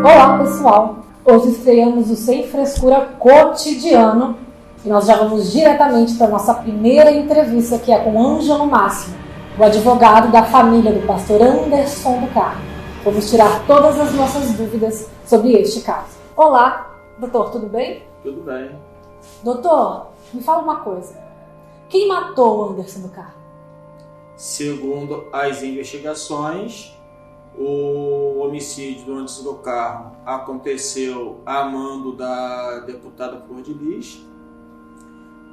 Olá pessoal, hoje estreamos o Sem Frescura Cotidiano e nós já vamos diretamente para a nossa primeira entrevista, que é com Ângelo Máximo, o advogado da família do pastor Anderson do Carmo. Vamos tirar todas as nossas dúvidas sobre este caso. Olá, doutor, tudo bem? Tudo bem. Doutor, me fala uma coisa, quem matou o Anderson do Carmo? Segundo as investigações, o homicídio do Anderson do Carmo aconteceu a mando da deputada Flor de Lis,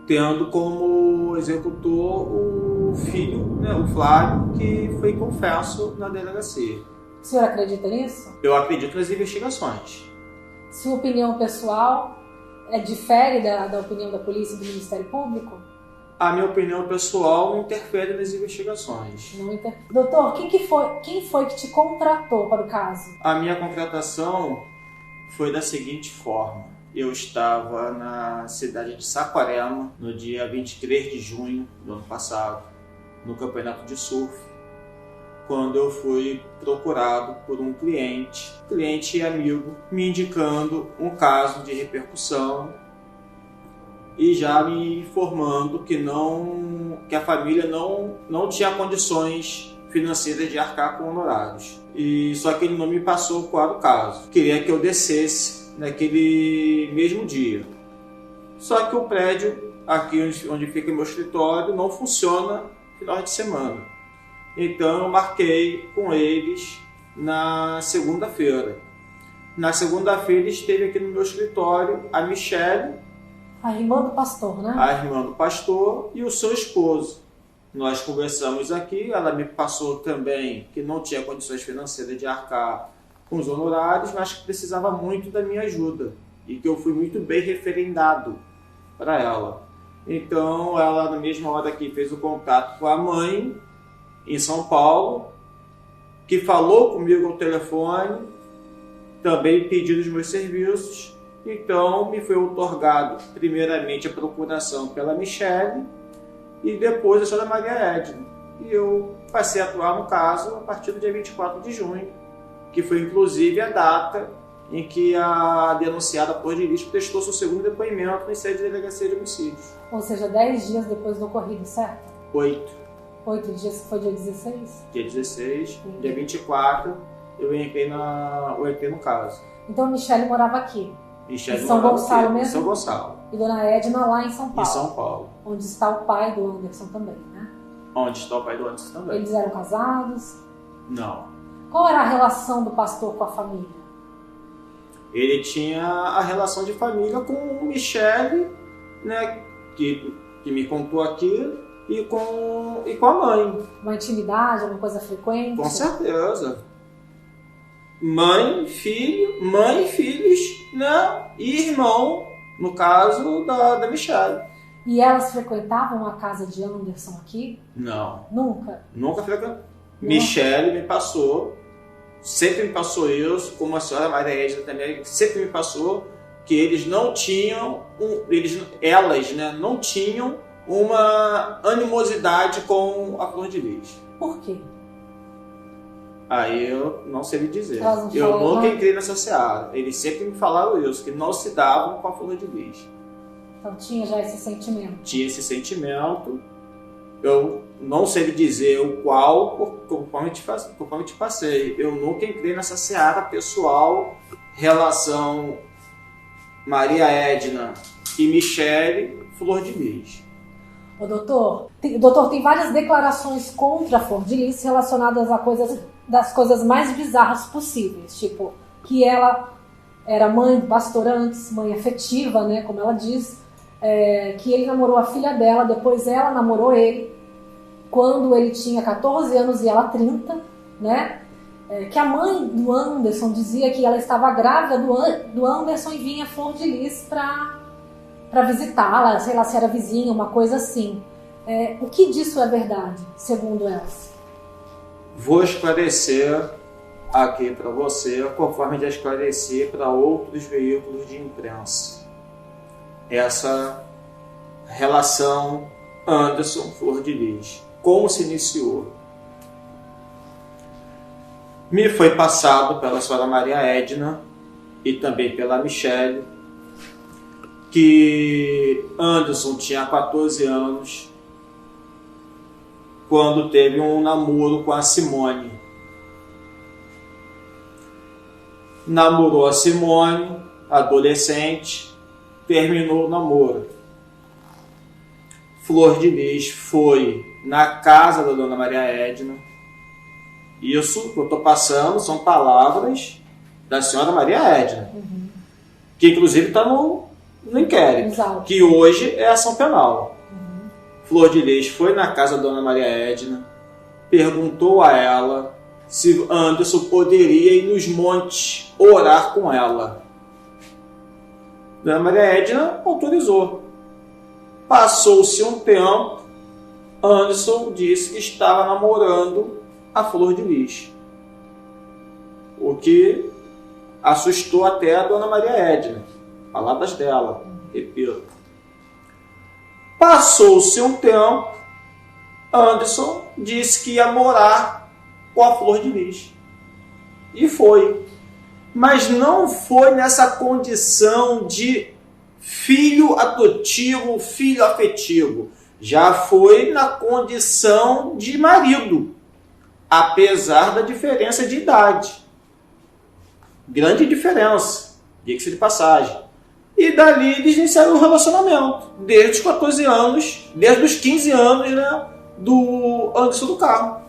tendo como executor o filho, o Flávio, que foi confesso na delegacia. O senhor acredita nisso? Eu acredito nas investigações. Sua opinião pessoal difere da opinião da polícia e do Ministério Público? A minha opinião pessoal não interfere nas investigações. Doutor, quem foi que te contratou para o caso? A minha contratação foi da seguinte forma. Eu estava na cidade de Saquarema no dia 23 de junho do ano passado, no campeonato de surf, quando eu fui procurado por um cliente e amigo, me indicando um caso de repercussão e já me informando que a família não tinha condições financeiras de arcar com honorários. Só que ele não me passou qual era o caso. Queria que eu descesse naquele mesmo dia. Só que o prédio, aqui onde fica o meu escritório, não funciona no final de semana. Então eu marquei com eles na segunda-feira. Na segunda-feira esteve aqui no meu escritório a Michele, a irmã do pastor, né? A irmã do pastor e o seu esposo. Nós conversamos aqui, ela me passou também que não tinha condições financeiras de arcar com os honorários, mas que precisava muito da minha ajuda e que eu fui muito bem referendado para ela. Então ela, na mesma hora que fez o contato com a mãe em São Paulo, que falou comigo ao telefone, também pedindo os meus serviços. Então me foi outorgado primeiramente a procuração pela Michele e depois a senhora Maria Edna. E eu passei a atuar no caso a partir do dia 24 de junho, que foi inclusive a data em que a denunciada Flor de Lis prestou seu segundo depoimento em sede de delegacia de homicídios. Ou seja, 10 dias depois do ocorrido, certo? 8. 8 dias, foi dia 16? Dia 16, dia 24, eu entrei no caso. Então a Michele morava aqui? Em São Gonçalo mesmo? Em São Gonçalo. E Dona Edna lá em São Paulo? Em São Paulo. Onde está o pai do Anderson também, né? Onde está o pai do Anderson também. Eles eram casados? Não. Qual era a relação do pastor com a família? Ele tinha a relação de família com o Michele, né, que me contou aqui, e com a mãe. Uma intimidade, uma coisa frequente? Com certeza. Mãe, filhos, né? E irmão, no caso da Michele. E elas frequentavam a casa de Anderson aqui? Não. Nunca? Nunca frequentavam. Michele me passou, sempre me passou isso, como a senhora Maria Edna também, sempre me passou que eles não tinham, elas, né, não tinham uma animosidade com a Flor de Lis. Por quê? Aí eu não sei lhe dizer. Eu nunca entrei nessa seara. Eles sempre me falaram isso, que não se davam com a Flor de Lis. Então tinha já esse sentimento? Tinha esse sentimento. Eu não sei lhe dizer o qual, conforme te passei. Eu nunca entrei nessa seara pessoal, relação Maria Edna e Michele, Flor de Lis. O doutor tem várias declarações contra a Flor de Lis relacionadas a das coisas mais bizarras possíveis, tipo que ela era mãe do pastor antes, mãe afetiva, né, como ela diz, que ele namorou a filha dela, depois ela namorou ele quando ele tinha 14 anos e ela 30, né, que a mãe do Anderson dizia que ela estava grávida do Anderson e vinha a Flor de Lis para visitá-la, sei lá se era vizinha, uma coisa assim. O que disso é verdade, segundo elas? Vou esclarecer aqui para você, conforme já esclareci para outros veículos de imprensa. Essa relação Anderson-Flor de Lis. Como se iniciou? Me foi passado pela senhora Maria Edna e também pela Michele, que Anderson tinha 14 anos quando teve um namoro com a Simone. Namorou a Simone, adolescente, terminou o namoro. Flor de Lis foi na casa da Dona Maria Edna. Isso que eu estou passando são palavras da senhora Maria Edna, que inclusive está no inquérito, Exato. que hoje é ação penal. Flor de Lis foi na casa da Dona Maria Edna, perguntou a ela se Anderson poderia ir nos montes orar com ela. Dona Maria Edna autorizou. Passou-se um tempo, Anderson disse que estava namorando a Flor de Lis, o que assustou até a Dona Maria Edna. Palavras dela, repito. Passou-se um tempo, Anderson disse que ia morar com a Flor de Lis. E foi. Mas não foi nessa condição de filho adotivo, filho afetivo. Já foi na condição de marido, apesar da diferença de idade. Grande diferença, diga-se de passagem. E dali eles iniciaram o relacionamento, desde os 14 anos, desde os 15 anos, né, do Anderson do Carmo.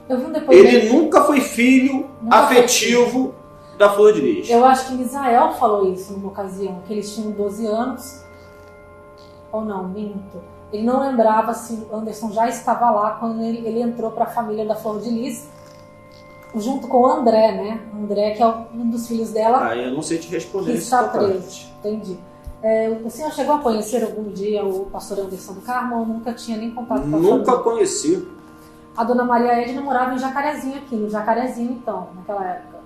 Eu vi um depoimento. Ele nunca foi filho afetivo da Flor de Lis. Eu acho que Misael falou isso numa ocasião, que eles tinham 12 anos. Ou não, minto. Ele não lembrava se o Anderson já estava lá quando ele entrou para a família da Flor de Lis, junto com o André, né? André, que é um dos filhos dela. Eu não sei te responder. Que está preso. Entendi. O senhor chegou a conhecer algum dia o pastor Anderson do Carmo ou nunca tinha nem contato com a família? Nunca conheci. A Dona Maria Edna morava em Jacarezinho aqui, no Jacarezinho então, naquela época.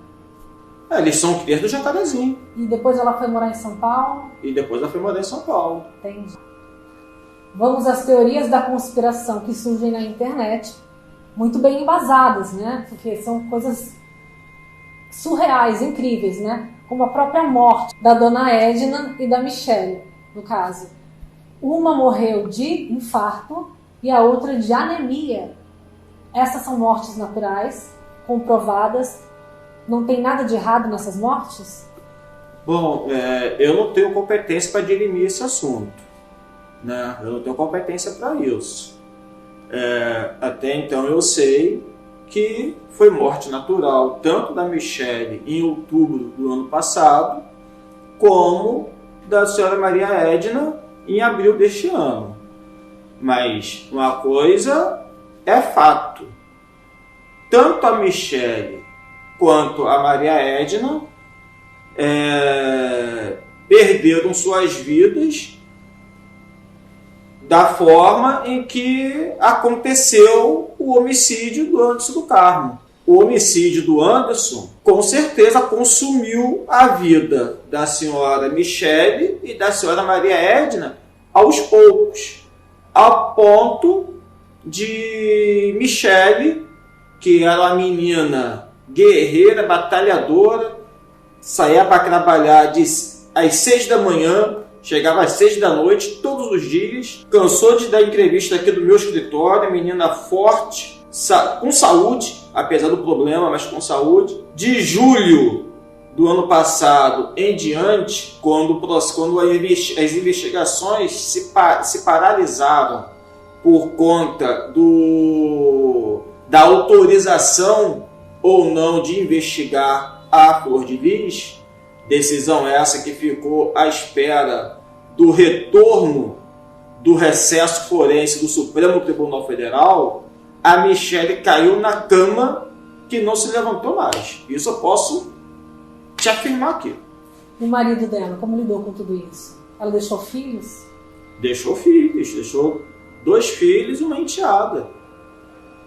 Eles são criados do Jacarezinho. E depois ela foi morar em São Paulo? E depois ela foi morar em São Paulo. Entendi. Vamos às teorias da conspiração que surgem na internet, muito bem embasadas, né? Porque são coisas surreais, incríveis, né? Como a própria morte da Dona Edna e da Michele, no caso. Uma morreu de infarto e a outra de anemia. Essas são mortes naturais, comprovadas. Não tem nada de errado nessas mortes? Bom, eu não tenho competência para dirimir esse assunto, né? Eu não tenho competência para isso. Até então eu sei que foi morte natural tanto da Michele em outubro do ano passado, como da senhora Maria Edna em abril deste ano. Mas uma coisa é fato. Tanto a Michele quanto a Maria Edna perderam suas vidas da forma em que aconteceu o homicídio do Anderson do Carmo. O homicídio do Anderson, com certeza, consumiu a vida da senhora Michele e da senhora Maria Edna aos poucos, ao ponto de Michele, que era uma menina guerreira, batalhadora, saía para trabalhar às 6 da manhã, chegava às 6 da noite, todos os dias. Cansou de dar entrevista aqui do meu escritório, menina forte, com saúde, apesar do problema, mas com saúde. De julho do ano passado em diante, quando as investigações se paralisaram por conta da autorização ou não de investigar a Flor de Lis, decisão essa que ficou à espera do retorno do recesso forense do Supremo Tribunal Federal, a Michele caiu na cama que não se levantou mais. Isso eu posso te afirmar aqui. E o marido dela, como lidou com tudo isso? Ela deixou filhos? Deixou filhos, deixou 2 filhos e uma enteada.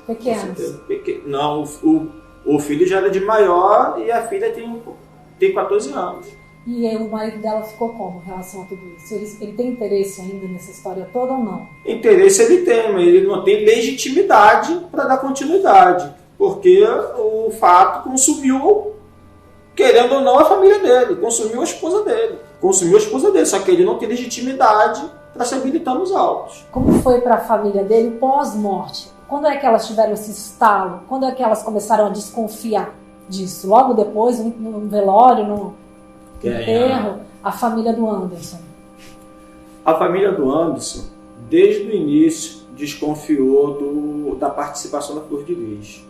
Pequenos? Não, o filho já era de maior e a filha tem 14 anos. E aí o marido dela ficou como em relação a tudo isso? Ele tem interesse ainda nessa história toda ou não? Interesse ele tem, mas ele não tem legitimidade para dar continuidade, porque o fato consumiu querendo ou não, a família dele, consumiu a esposa dele. Só que ele não tem legitimidade para se habilitar nos autos. Como foi para a família dele pós-morte? Quando é que elas tiveram esse estalo? Quando é que elas começaram a desconfiar disso? Logo depois, no velório, no enterro, a família do Anderson? A família do Anderson, desde o início, desconfiou da participação da Flor de Lis.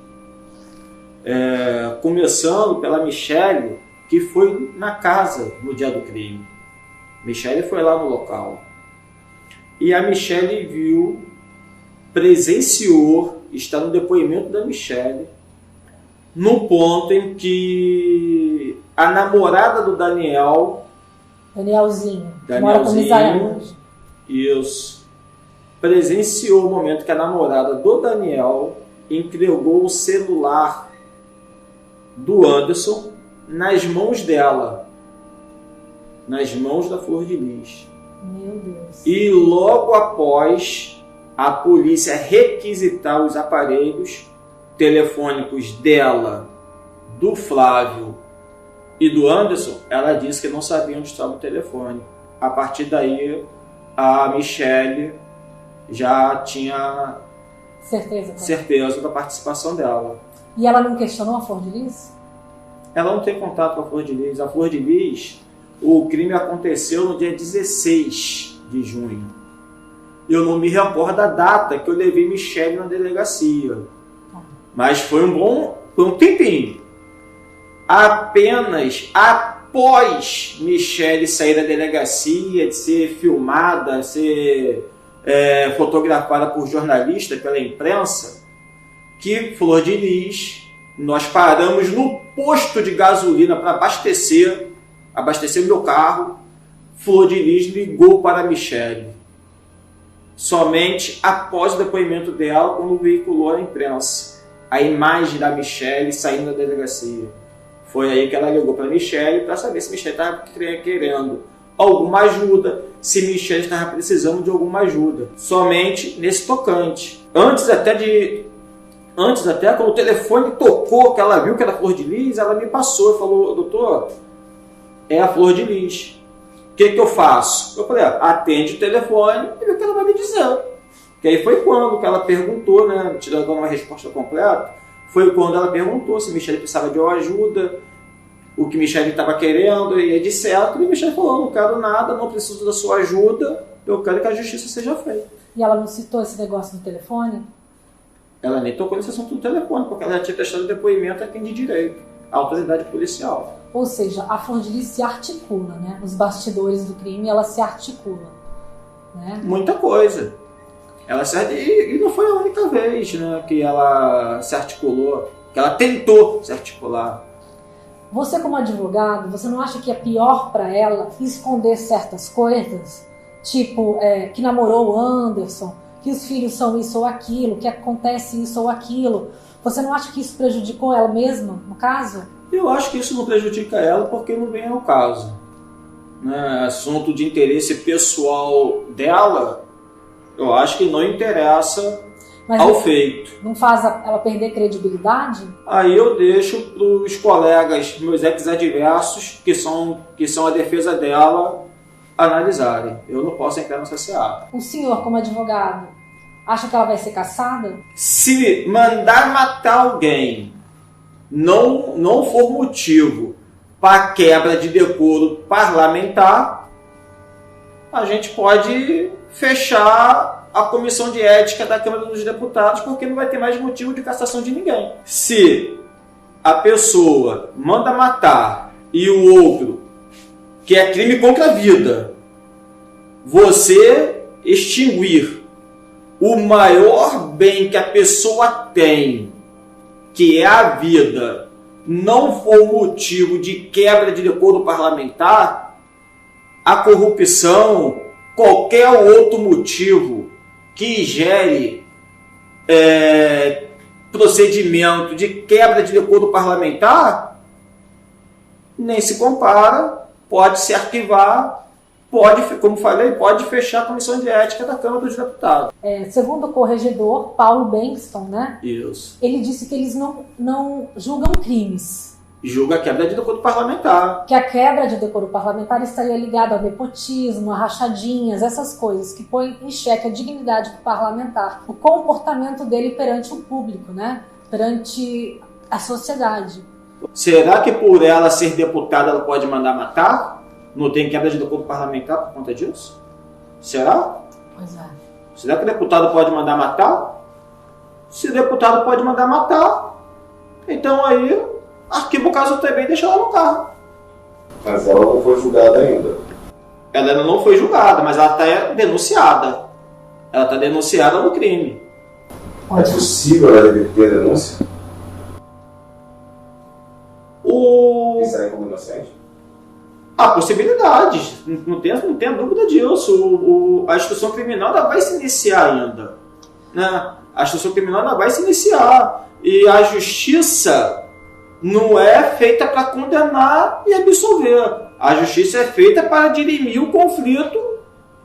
Começando pela Michele, que foi na casa no dia do crime. Michele foi lá no local. E a Michele presenciou, está no depoimento da Michele, no ponto em que a namorada do Danielzinho, mora com Misael hoje. Isso. Presenciou o momento que a namorada do Daniel entregou o celular do Anderson nas mãos dela, nas mãos da Flor de Lis. Meu Deus. E logo após a polícia requisitar os aparelhos telefônicos dela, do Flávio e do Anderson, ela disse que não sabia onde estava o telefone. A partir daí, a Michele já tinha certeza da participação dela. E ela não questionou a Flor de Lis? Ela não tem contato com a Flor de Lis. A Flor de Lis, o crime aconteceu no dia 16 de junho. Eu não me recordo da data que eu levei Michele na delegacia. Mas foi um tempinho. Apenas após Michele sair da delegacia, de ser filmada, ser fotografada por jornalistas, pela imprensa, que Flor de Lis, nós paramos no posto de gasolina para abastecer o meu carro. Flor de Lis ligou para a Michele. Somente após o depoimento dela, quando veiculou à imprensa a imagem da Michele saindo da delegacia. Foi aí que ela ligou para a Michele para saber se Michele estava querendo alguma ajuda, se Michele estava precisando de alguma ajuda. Somente nesse tocante. Antes até, quando o telefone tocou, que ela viu que era a Flor de Lis, ela me passou e falou: doutor, é a Flor de Lis. O que eu faço? Eu falei: atende o telefone e vê o que ela vai me dizer. Que aí foi quando que ela perguntou, né, te dando uma resposta completa, foi quando ela perguntou se Michele precisava de uma ajuda, o que Michele estava querendo, e etc. E Michele falou: não quero nada, não preciso da sua ajuda, eu quero que a justiça seja feita. E ela não citou esse negócio no telefone? Ela nem tocou nesse assunto do telefone, porque ela já tinha prestado depoimento a quem de direito, a autoridade policial. Ou seja, a Flor de Lis se articula, né? Nos bastidores do crime, ela se articula, né? Muita coisa. E não foi a única vez, né, que ela se articulou, que ela tentou se articular. Você, como advogado, você não acha que é pior para ela esconder certas coisas? Tipo, que namorou o Anderson, que os filhos são isso ou aquilo, que acontece isso ou aquilo. Você não acha que isso prejudicou ela mesma, no caso? Eu acho que isso não prejudica ela porque não vem ao caso. Né? Assunto de interesse pessoal dela, eu acho que não interessa. Mas ao feito. Não faz ela perder credibilidade? Aí eu deixo para os colegas, meus ex-adversos, que são a defesa dela, analisarem. Eu não posso entrar nessa seara. O senhor, como advogado, acha que ela vai ser cassada? Se mandar matar alguém não for motivo para quebra de decoro parlamentar, a gente pode fechar a comissão de ética da Câmara dos Deputados, porque não vai ter mais motivo de cassação de ninguém. Se a pessoa manda matar e o outro, que é crime contra a vida, você extinguir o maior bem que a pessoa tem, que é a vida, não for motivo de quebra de decoro parlamentar, a corrupção, qualquer outro motivo que gere procedimento de quebra de decoro parlamentar, nem se compara, pode se arquivar, como falei, pode fechar a comissão de ética da Câmara dos Deputados. Segundo o corregedor Paulo Bengtsson, né? Isso. Ele disse que eles não julgam crimes, julga a quebra de decoro parlamentar. Que a quebra de decoro parlamentar estaria ligada ao nepotismo, a rachadinhas, essas coisas que põem em xeque a dignidade do parlamentar, o comportamento dele perante o público, né? Perante a sociedade. Será que por ela ser deputada ela pode mandar matar? Não tem quebra de decoro parlamentar por conta disso? Será? Pois é. Será que o deputado pode mandar matar? Se o deputado pode mandar matar, então aí arquiva o caso também e deixa ela no carro. Mas ela não foi julgada ainda. Ela ainda não foi julgada, mas ela está denunciada. Ela está denunciada no crime. É possível ela reverter a denúncia? E sair como inocente? Há possibilidades, não tem dúvida disso. A instrução criminal ainda vai se iniciar ainda. Né? A instrução criminal ainda vai se iniciar. E a justiça não é feita para condenar e absolver. A justiça é feita para dirimir o conflito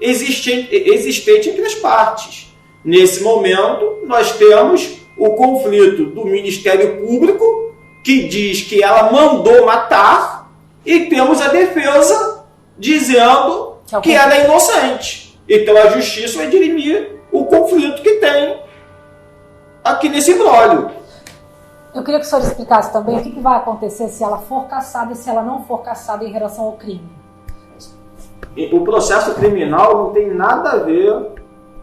existente entre as partes. Nesse momento, nós temos o conflito do Ministério Público, que diz que ela mandou matar, e temos a defesa dizendo que ela é inocente. Então a justiça vai dirimir o conflito que tem aqui nesse imbróglio. Eu queria que o senhor explicasse também o que vai acontecer se ela for cassada e se ela não for cassada em relação ao crime. O processo criminal não tem nada a ver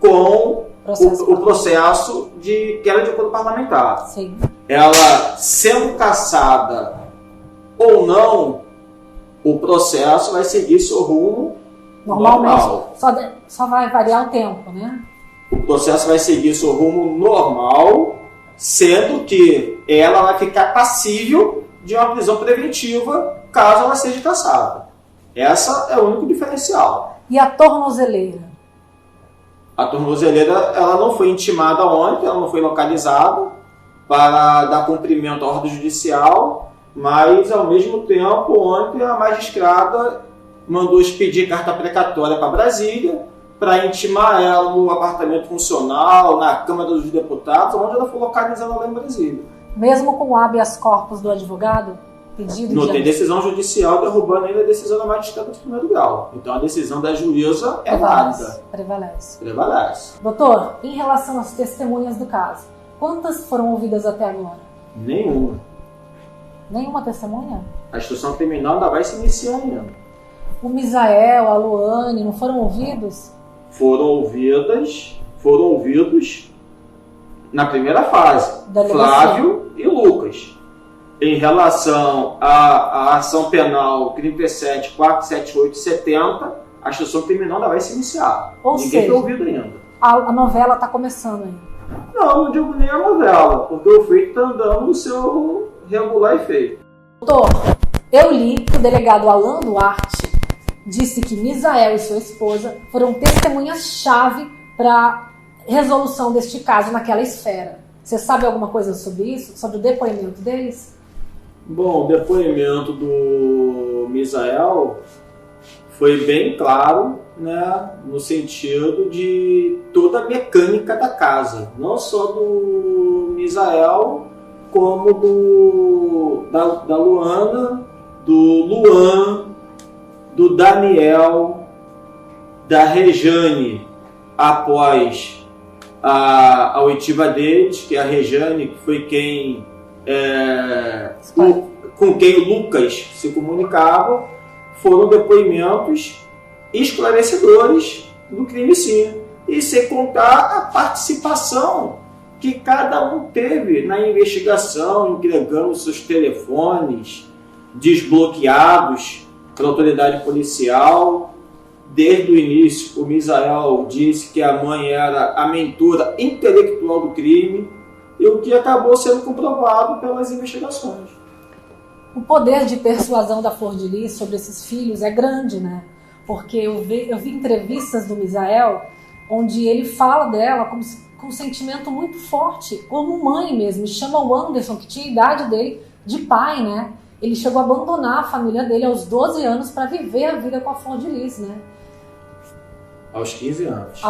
com o processo de quebra de decoro parlamentar. Sim. Ela sendo cassada ou não, o processo vai seguir seu rumo normal. Só vai variar o tempo, né? O processo vai seguir seu rumo normal, sendo que ela vai ficar passível de uma prisão preventiva caso ela seja cassada. Essa é o único diferencial. E a tornozeleira? A tornozeleira ela não foi intimada ontem, ela não foi localizada para dar cumprimento à ordem judicial, mas ao mesmo tempo ontem a magistrada mandou expedir carta precatória para Brasília para intimar ela no apartamento funcional, na Câmara dos Deputados, onde ela foi localizada lá em Brasília. Mesmo com o habeas corpus do advogado? Não tem decisão judicial derrubando ainda a decisão da magistrada de primeiro grau. Então a decisão da juíza é válida. Prevalece. Doutor, em relação às testemunhas do caso, quantas foram ouvidas até agora? Nenhuma. Nenhuma testemunha? A instrução criminal ainda vai se iniciar ainda. O Misael, a Luane, não foram ouvidos? Foram ouvidos na primeira fase, Flávio e Lucas. Em relação à ação penal 37, 478 e 70, a instrução criminal ainda vai se iniciar. Ninguém foi ouvido ainda. A novela está começando ainda? Não digo nem a novela, porque o feito está andando no seu regular efeito. Doutor, eu li que o delegado Alan Duarte disse que Misael e sua esposa foram testemunhas-chave para a resolução deste caso naquela esfera. Você sabe alguma coisa sobre isso? Sobre o depoimento deles? Bom, o depoimento do Misael foi bem claro, né, no sentido de toda a mecânica da casa. Não só do Misael, como da Luana, do Luan, do Daniel, da Rejane, após a oitiva deles, que a Rejane foi quem com quem o Lucas se comunicava, foram depoimentos esclarecedores do crime sim. E sem contar a participação que cada um teve na investigação, entregando seus telefones desbloqueados pela autoridade policial. Desde o início, o Misael disse que a mãe era a mentora intelectual do crime, e o que acabou sendo comprovado pelas investigações. O poder de persuasão da Flor de Lis sobre esses filhos é grande, né? Porque eu vi entrevistas do Misael onde ele fala dela com um sentimento muito forte, como mãe mesmo. Ele chama o Anderson, que tinha a idade dele, de pai, né? Ele chegou a abandonar a família dele aos 12 anos para viver a vida com a Flor de Lis, né? Aos 15 anos.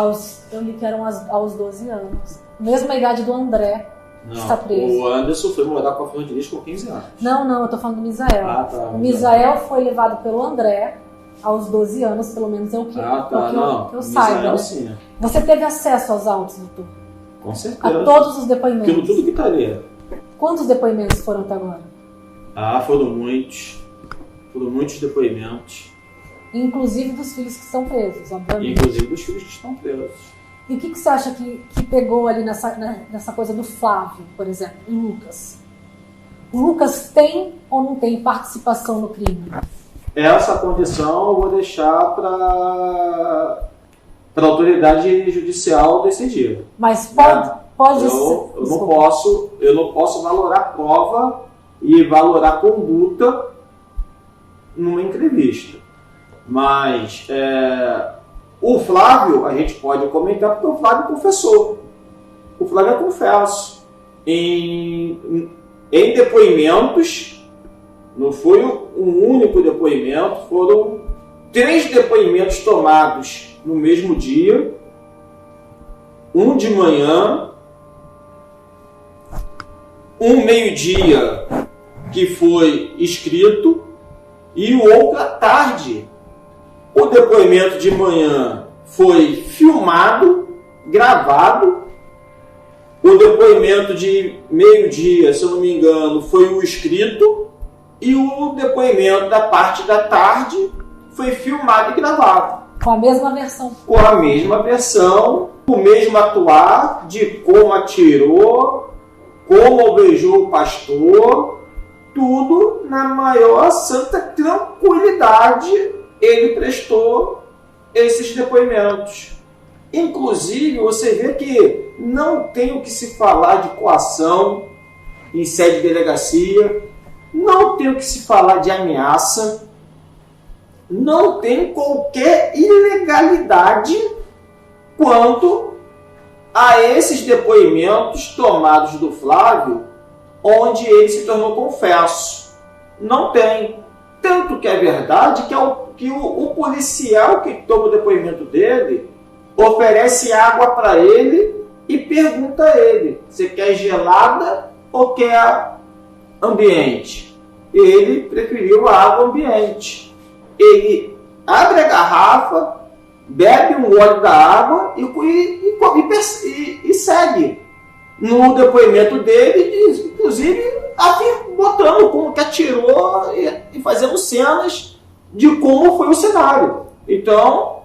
Eu li que eram aos 12 anos. Mesma idade do André. Está preso. O Anderson foi morar com a Flor de Lis com 15 anos. Não, eu tô falando do Misael. Tá. O Misael foi levado pelo André aos 12 anos, pelo menos é o que, que eu saiba. Né? Sim. Você teve acesso aos autos, doutor? Com certeza. A todos os depoimentos? Aquilo tudo que tá ali. Quantos depoimentos foram até agora? Foram muitos. Foram muitos depoimentos. Inclusive dos filhos que estão presos, obviamente. Inclusive dos filhos que estão presos. E o que você acha que pegou ali nessa coisa do Flávio, por exemplo, o Lucas? O Lucas tem ou não tem participação no crime? Essa condição eu vou deixar para a autoridade judicial decidir. Mas pode ser. Eu não posso valorar prova e valorar conduta numa entrevista. Mas o Flávio, a gente pode comentar porque o Flávio confessou. O Flávio é confesso. Em depoimentos, não foi um único depoimento, foram 3 depoimentos tomados no mesmo dia, um de manhã, um meio-dia que foi escrito e o outro à tarde. O depoimento de manhã foi filmado, gravado. O depoimento de meio-dia, se eu não me engano, foi o escrito. E o depoimento da parte da tarde foi filmado e gravado. Com a mesma versão. Com a mesma versão, o mesmo atuar de como atirou, como alvejou o pastor, tudo na maior santa tranquilidade ele prestou esses depoimentos. Inclusive, você vê que não tem o que se falar de coação em sede de delegacia, não tem o que se falar de ameaça, não tem qualquer ilegalidade quanto a esses depoimentos tomados do Flávio, onde ele se tornou confesso. Não tem. Tanto que é verdade que o policial que toma o depoimento dele oferece água para ele e pergunta a ele: você quer gelada ou quer ambiente? Ele preferiu a água ambiente. Ele abre a garrafa, bebe um gole da água e segue. No depoimento dele, inclusive, botando como que atirou e fazendo cenas de como foi o cenário. Então,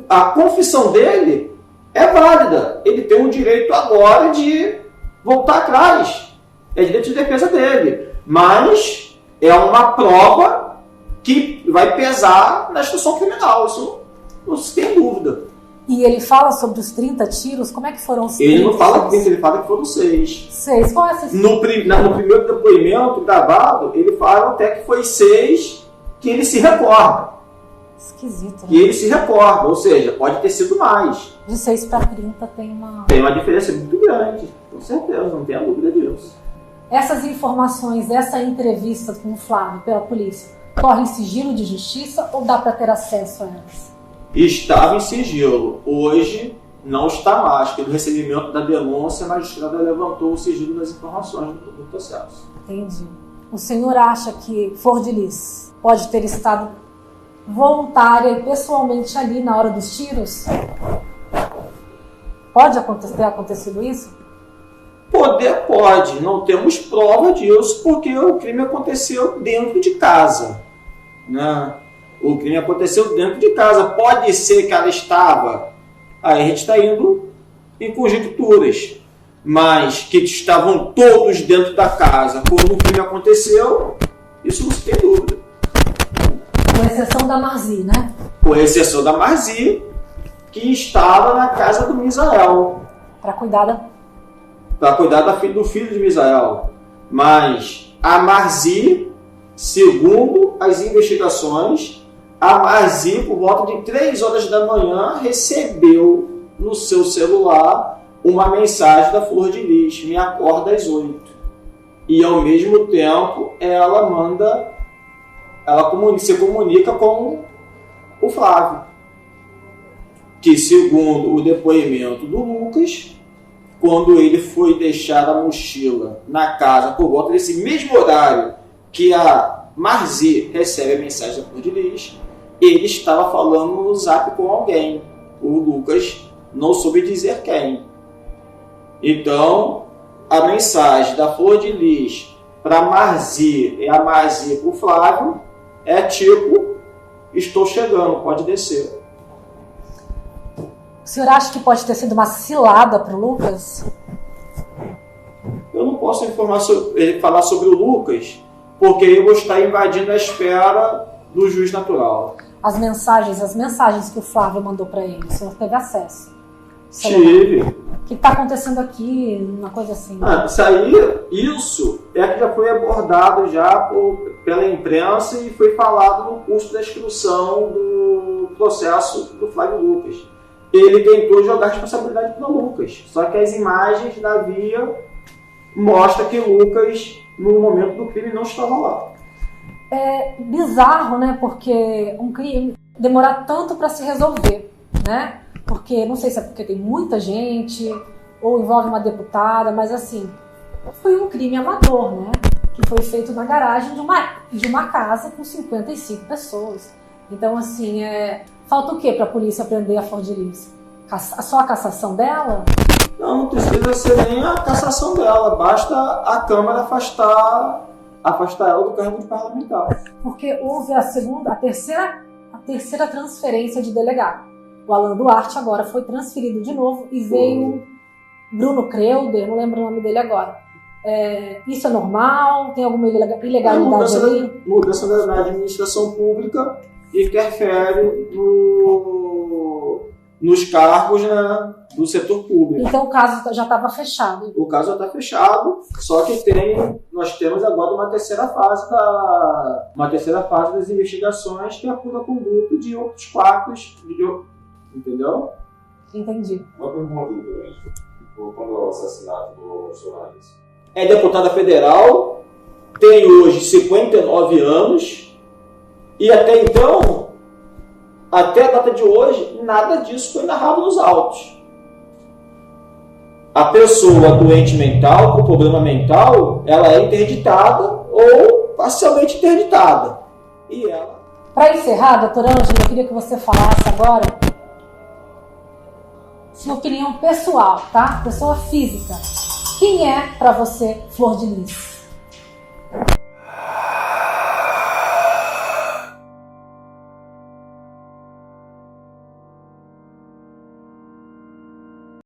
a confissão dele é válida. Ele tem o direito agora de voltar atrás. É direito de defesa dele. Mas é uma prova que vai pesar na instrução criminal. Isso não se tem dúvida. E ele fala sobre os 30 tiros? Como é que foram os 30 Ele não fala 30, ele fala que foram 6. 6? Qual é essa? No primeiro depoimento gravado, ele fala até que foi 6 que ele se recorda. Esquisito, né? Que ele se recorda, ou seja, pode ter sido mais. De 6 para 30 tem uma diferença muito grande, com certeza, não tenha dúvida disso. Essas informações, essa entrevista com o Flávio pela polícia, corre em sigilo de justiça ou dá para ter acesso a elas? Estava em sigilo. Hoje não está mais. Pelo recebimento da denúncia, a magistrada levantou o sigilo das informações do processo. Entendi. O senhor acha que Flor de Lis pode ter estado voluntária e pessoalmente ali na hora dos tiros? Pode ter acontecido isso? Poder pode. Não temos prova disso porque o crime aconteceu dentro de casa, né? O crime aconteceu dentro de casa. Pode ser que ela estava... Aí a gente está indo em conjecturas. Mas que estavam todos dentro da casa quando o crime aconteceu, isso não se tem dúvida. Com exceção da Marzi, né? Com exceção da Marzi, que estava na casa do Misael. Para cuidar do filho de Misael. Mas a Marzi, segundo as investigações... A Marzi, por volta de 3 horas da manhã, recebeu no seu celular uma mensagem da Flor de Lis: me acorda às 8. E ao mesmo tempo ela se comunica com o Flávio, que segundo o depoimento do Lucas, quando ele foi deixar a mochila na casa por volta desse mesmo horário que a Marzi recebe a mensagem da Flor de Lis, ele estava falando no zap com alguém. O Lucas não soube dizer quem. Então, a mensagem da Flor de Lis para Marzi e a Marzi para o Flávio é tipo: estou chegando, pode descer. O senhor acha que pode ter sido uma cilada para o Lucas? Eu não posso falar sobre o Lucas, porque eu vou estar invadindo a esfera do juiz natural. As mensagens que o Flávio mandou para ele, o senhor teve acesso? Tive. O que está acontecendo aqui? Uma coisa assim. Isso é que já foi abordado pela imprensa e foi falado no curso da inscrição do processo do Flávio Lucas. Ele tentou jogar a responsabilidade para o Lucas, só que as imagens da via mostram que o Lucas, no momento do crime, não estava lá. É bizarro, né? Porque um crime demorar tanto para se resolver, né? Porque, não sei se é porque tem muita gente, ou envolve uma deputada, mas assim, foi um crime amador, né? Que foi feito na garagem de uma casa com 55 pessoas. Então, assim, falta o que para a polícia prender a Flor de Lis? Só a cassação dela? Não precisa ser nem a cassação dela, basta a Câmara afastar ela do cargo de parlamentar. Porque houve a terceira transferência de delegado. O Alan Duarte agora foi transferido de novo e veio Bruno Creuder, não lembro o nome dele agora. Isso é normal? Tem alguma ilegalidade ali? Mudança na administração pública interfere nos cargos, né, do setor público. Então o caso já estava fechado. O caso já está fechado, só que nós temos agora uma terceira fase das investigações, que apura a conduta de outros fatos, entendeu? Entendi. Uma pergunta, quando o assassinato do Soares? É deputada federal, tem hoje 59 anos, e até então, até a data de hoje, nada disso foi narrado nos autos. A pessoa doente mental, com problema mental, ela é interditada ou parcialmente interditada. E ela... Para encerrar, doutora Ângela, eu queria que você falasse agora sua opinião pessoal, tá? Pessoa física. Quem é para você Flor de Lis?